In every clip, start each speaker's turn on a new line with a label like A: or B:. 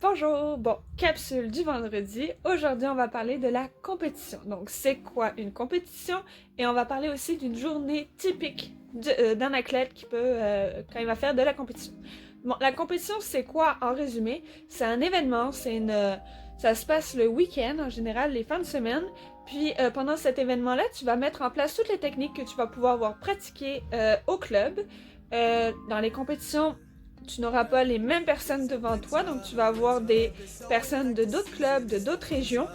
A: Bonjour! Bon, capsule du vendredi. Aujourd'hui, on va parler de la compétition. Donc, c'est quoi une compétition? Et on va parler aussi d'une journée typique d'un athlète qui peut, quand il va faire de la compétition. Bon, la compétition, c'est quoi en résumé? C'est un événement, ça se passe le week-end, en général, les fins de semaine. Puis, pendant cet événement-là, tu vas mettre en place toutes les techniques que tu vas pouvoir avoir pratiquées au club. Dans les compétitions, tu n'auras pas les mêmes personnes devant toi, donc tu vas avoir des personnes de d'autres clubs, de d'autres régions,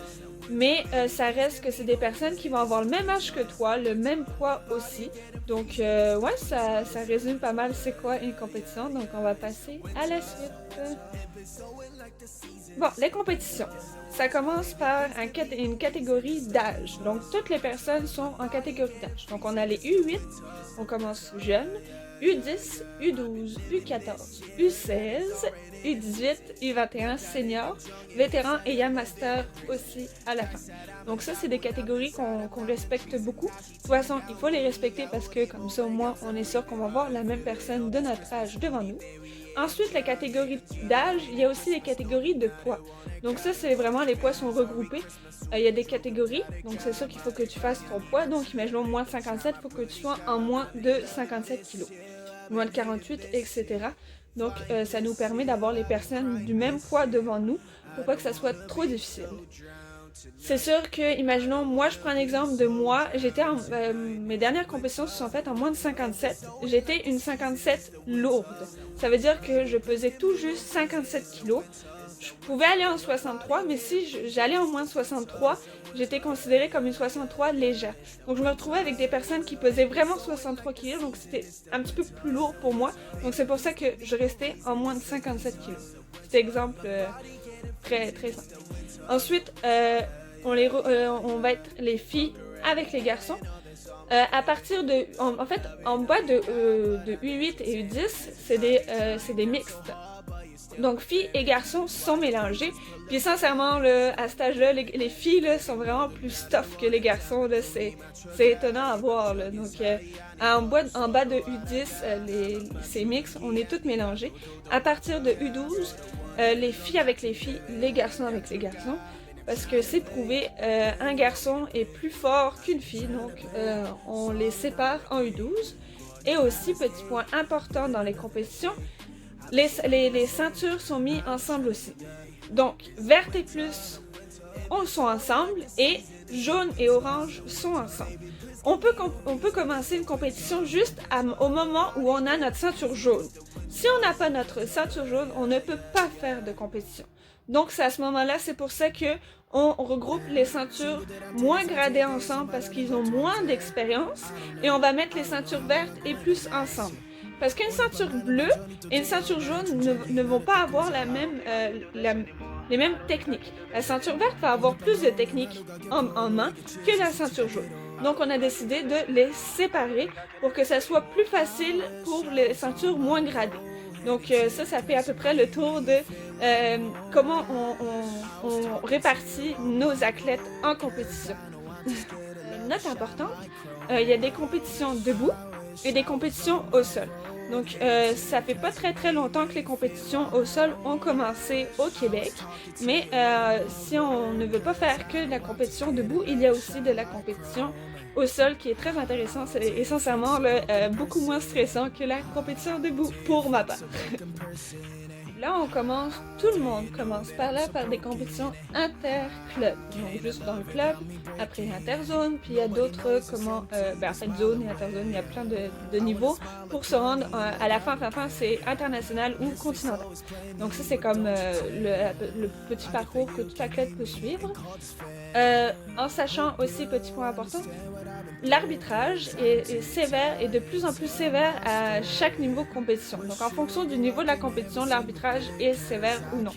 A: mais ça reste que c'est des personnes qui vont avoir le même âge que toi, le même poids aussi. Donc ouais, ça résume pas mal c'est quoi une compétition, donc on va passer à la suite. Bon, les compétitions. Ça commence par une catégorie d'âge. Donc, toutes les personnes sont en catégorie d'âge. Donc, on a les U8, on commence jeune, U10, U12, U14, U16, U18, U21, senior, vétéran et Yam Master aussi à la fin. Donc ça, c'est des catégories qu'on respecte beaucoup. De toute façon, il faut les respecter parce que comme ça, au moins, on est sûr qu'on va voir la même personne de notre âge devant nous. Ensuite, la catégorie d'âge, il y a aussi les catégories de poids. Donc ça, c'est vraiment, les poids sont regroupés. Il y a des catégories, donc c'est sûr qu'il faut que tu fasses ton poids. Donc imaginons moins de 57, il faut que tu sois en moins de 57 kg. Moins de 48, etc. Donc ça nous permet d'avoir les personnes du même poids devant nous pour pas que ça soit trop difficile. C'est sûr que, imaginons, moi je prends un exemple de moi, mes dernières compétitions se sont faites en moins de 57, j'étais une 57 lourde. Ça veut dire que je pesais tout juste 57 kilos. Je pouvais aller en 63, mais si j'allais en moins de 63, j'étais considérée comme une 63 légère. Donc je me retrouvais avec des personnes qui pesaient vraiment 63 kilos, donc c'était un petit peu plus lourd pour moi. Donc c'est pour ça que je restais en moins de 57 kilos. Cet exemple très très simple. Ensuite, on va être les filles avec les garçons. À partir de... En fait, en bas de U8 et U10, c'est des mixtes. Donc, filles et garçons sont mélangés. Puis, sincèrement, là, à cet âge-là, les filles là, sont vraiment plus stuff que les garçons. C'est étonnant à voir. Là. Donc, en bas de U10, ces mix, on est toutes mélangées. À partir de U12, les filles avec les filles, les garçons avec les garçons. Parce que c'est prouvé, un garçon est plus fort qu'une fille. Donc, on les sépare en U12. Et aussi, petit point important dans les compétitions, les ceintures sont mises ensemble aussi. Donc, verte et plus sont ensemble et jaune et orange sont ensemble. On peut commencer une compétition juste au moment où on a notre ceinture jaune. Si on n'a pas notre ceinture jaune, on ne peut pas faire de compétition. Donc, c'est à ce moment-là, c'est pour ça que on regroupe les ceintures moins gradées ensemble parce qu'ils ont moins d'expérience et on va mettre les ceintures vertes et plus ensemble. Parce qu'une ceinture bleue et une ceinture jaune ne vont pas avoir les mêmes techniques. La ceinture verte va avoir plus de techniques en main que la ceinture jaune. Donc on a décidé de les séparer pour que ça soit plus facile pour les ceintures moins gradées. Donc ça fait à peu près le tour de comment on répartit nos athlètes en compétition. Note importante, il y a des compétitions debout et des compétitions au sol. Donc, ça fait pas très très longtemps que les compétitions au sol ont commencé au Québec, mais si on ne veut pas faire que de la compétition debout, il y a aussi de la compétition au sol qui est très intéressante et sincèrement beaucoup moins stressant que la compétition debout pour ma part. Là, tout le monde commence par des compétitions inter-clubs. Donc, juste dans le club, après interzone, puis il y a d'autres, en fait, zone et interzone, il y a plein de niveaux pour se rendre à la fin, c'est international ou continental. Donc, ça, c'est comme le petit parcours que tout athlète peut suivre. En sachant aussi, petit point important, l'arbitrage est sévère et de plus en plus sévère à chaque niveau de compétition. Donc en fonction du niveau de la compétition, l'arbitrage est sévère ou non.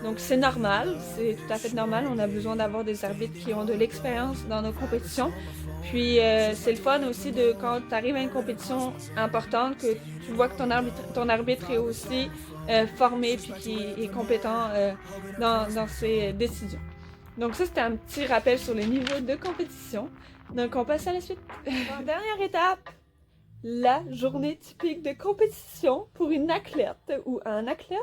A: Donc c'est normal, c'est tout à fait normal, on a besoin d'avoir des arbitres qui ont de l'expérience dans nos compétitions. Puis c'est le fun aussi de quand tu arrives à une compétition importante, que tu vois que ton arbitre est aussi formé puis qui est compétent dans ses décisions. Donc ça, c'était un petit rappel sur les niveaux de compétition. Donc on passe à la suite. Dernière étape, la journée typique de compétition pour une athlète ou un athlète.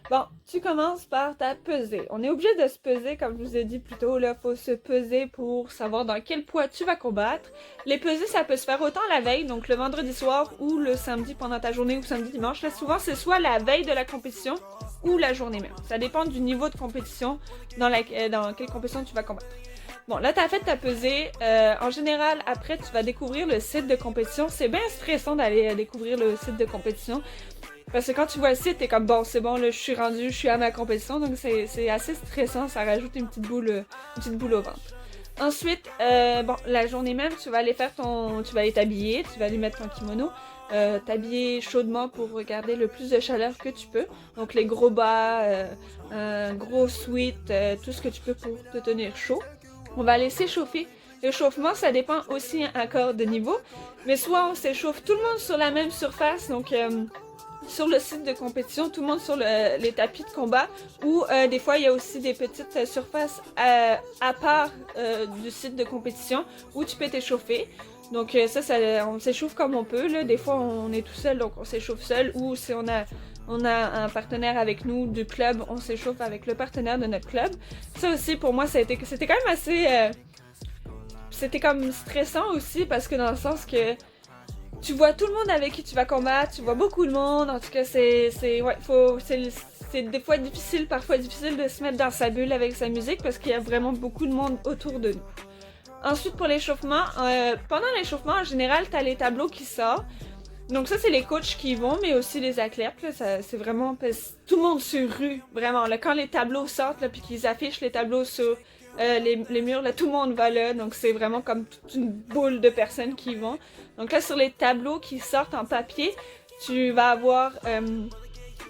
A: Bon, tu commences par ta pesée. On est obligé de se peser, comme je vous ai dit plus tôt, là, faut se peser pour savoir dans quel poids tu vas combattre. Les pesées, ça peut se faire autant la veille, donc le vendredi soir ou le samedi pendant ta journée ou samedi dimanche. Là, souvent, c'est soit la veille de la compétition ou la journée même. Ça dépend du niveau de compétition dans quelle compétition tu vas combattre. Bon, là, t'as fait ta pesée. En général, après, tu vas découvrir le site de compétition. C'est bien stressant d'aller découvrir le site de compétition. Parce que quand tu vois le site, t'es comme, bon, c'est bon, là, je suis rendue, je suis à ma compétition. Donc, c'est assez stressant. Ça rajoute une petite boule au ventre. Ensuite, bon, la journée même, tu vas aller tu vas aller t'habiller, tu vas aller mettre ton kimono. T'habiller chaudement pour garder le plus de chaleur que tu peux. Donc, les gros bas, un gros sweat, tout ce que tu peux pour te tenir chaud. On va aller s'échauffer. L'échauffement, ça dépend aussi encore de niveau. Mais soit on s'échauffe tout le monde sur la même surface, donc sur le site de compétition, tout le monde sur les tapis de combat, ou des fois il y a aussi des petites surfaces à part du site de compétition où tu peux t'échauffer. Donc on s'échauffe comme on peut. Là. Des fois on est tout seul, donc on s'échauffe seul, ou si on a un partenaire avec nous du club, on s'échauffe avec le partenaire de notre club. Ça aussi, pour moi, c'était quand même assez... c'était comme stressant aussi, parce que dans le sens que tu vois tout le monde avec qui tu vas combattre, tu vois beaucoup de monde, en tout cas, c'est des fois difficile, parfois difficile de se mettre dans sa bulle avec sa musique, parce qu'il y a vraiment beaucoup de monde autour de nous. Ensuite, pour l'échauffement, pendant l'échauffement, en général, t'as les tableaux qui sortent. Donc ça, c'est les coachs qui y vont, mais aussi les athlètes. Là, c'est vraiment tout le monde sur rue, vraiment. Là, quand les tableaux sortent, là, puis qu'ils affichent les tableaux sur les murs, là, tout le monde va là. Donc c'est vraiment comme toute une boule de personnes qui y vont. Donc là, sur les tableaux qui sortent en papier, tu vas avoir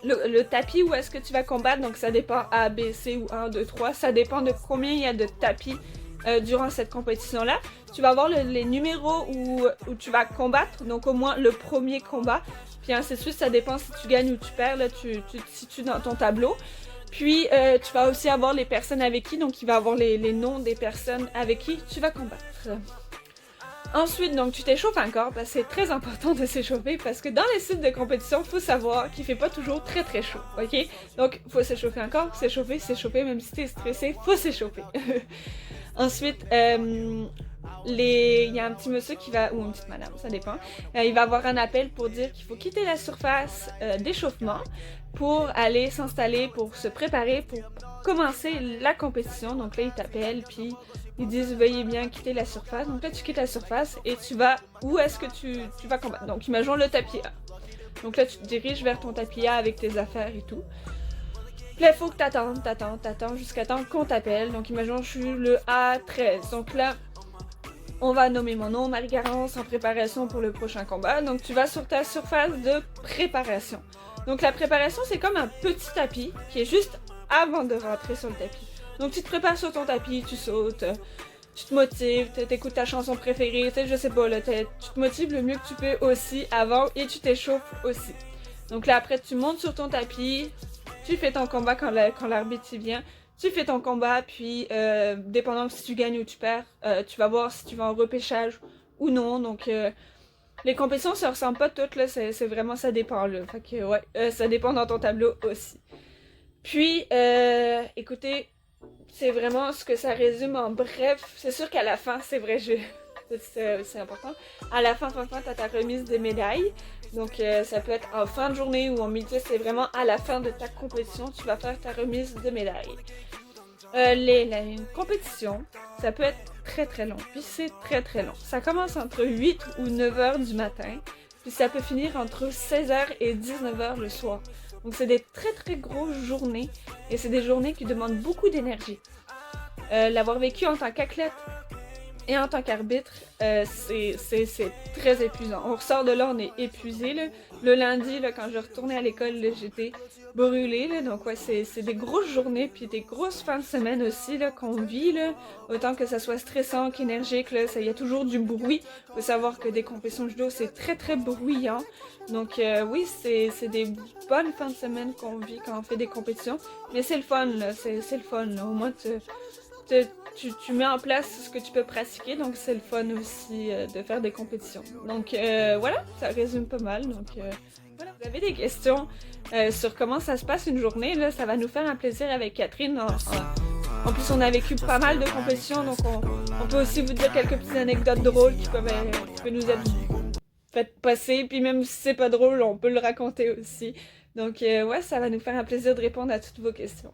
A: le tapis où est-ce que tu vas combattre. Donc ça dépend A, B, C ou 1, 2, 3. Ça dépend de combien il y a de tapis durant cette compétition-là. Tu vas avoir les numéros où tu vas combattre, donc au moins le premier combat. Puis ainsi de suite, ça dépend si tu gagnes ou tu perds, là, tu te situes dans ton tableau. Puis tu vas aussi avoir les personnes avec qui, donc il va avoir les noms des personnes avec qui tu vas combattre. Ensuite, donc tu t'échauffes encore, parce que c'est très important de s'échauffer, parce que dans les sites de compétition, il faut savoir qu'il fait pas toujours très très chaud, ok? Donc, il faut s'échauffer encore, s'échauffer, même si t'es stressé, faut s'échauffer. Ensuite, il y a un petit monsieur qui va, ou une petite madame, ça dépend, il va avoir un appel pour dire qu'il faut quitter la surface d'échauffement pour aller s'installer, pour se préparer, pour commencer la compétition. Donc là, ils t'appellent, puis ils disent veuillez bien quitter la surface. Donc là, tu quittes la surface et tu vas où est-ce que tu vas combattre. Donc imaginons le tapis A. Donc là, tu te diriges vers ton tapis A avec tes affaires et tout. Puis là, il faut que t'attends jusqu'à temps qu'on t'appelle. Donc imaginons je suis le A13. Donc là, on va nommer mon nom, Marie-Garance, en préparation pour le prochain combat. Donc tu vas sur ta surface de préparation. Donc la préparation, c'est comme un petit tapis qui est juste avant de rentrer sur le tapis. Donc tu te prépares sur ton tapis, tu sautes, tu te motives, t'écoutes ta chanson préférée, je sais pas, là, tu te motives le mieux que tu peux aussi avant et tu t'échauffes aussi. Donc là après tu montes sur ton tapis, tu fais ton combat quand l'arbitre y vient, tu fais ton combat, puis dépendant si tu gagnes ou tu perds, tu vas voir si tu vas en repêchage ou non. Donc les compétitions se ressemblent pas toutes, là, c'est vraiment, ça dépend, là. Fait que ouais, ça dépend dans ton tableau aussi. Puis, écoutez, c'est vraiment ce que ça résume en bref. C'est sûr qu'à la fin, c'est vrai, c'est important. À la fin, t'as ta remise de médailles. Donc, ça peut être en fin de journée ou en milieu. C'est vraiment à la fin de ta compétition, tu vas faire ta remise de médailles. Une compétition, ça peut être très très long. Puis c'est très très long. Ça commence entre 8 ou 9 heures du matin. Puis ça peut finir entre 16h et 19h le soir. Donc c'est des très très grosses journées. Et c'est des journées qui demandent beaucoup d'énergie. L'avoir vécu en tant qu'athlète et en tant qu'arbitre, c'est très épuisant. On ressort de là, on est épuisé. Là. Le lundi, là, quand je retournais à l'école, j'étais brûlée. Là. Donc ouais, c'est des grosses journées, puis des grosses fins de semaine aussi là, qu'on vit. Là. Autant que ça soit stressant qu'énergique, il y a toujours du bruit. Il faut savoir que des compétitions de judo, c'est très très bruyant. Donc oui, c'est des bonnes fins de semaine qu'on vit quand on fait des compétitions. Mais c'est le fun, là. C'est le fun. Là. Au moins, tu mets en place ce que tu peux pratiquer, donc c'est le fun aussi de faire des compétitions. Donc voilà, ça résume pas mal. Donc voilà, vous avez des questions sur comment ça se passe une journée, là, ça va nous faire un plaisir avec Catherine. En plus, on a vécu pas mal de compétitions, donc on peut aussi vous dire quelques petites anecdotes drôles qui peuvent nous être faites passer. Puis même si c'est pas drôle, on peut le raconter aussi. Donc ouais, ça va nous faire un plaisir de répondre à toutes vos questions.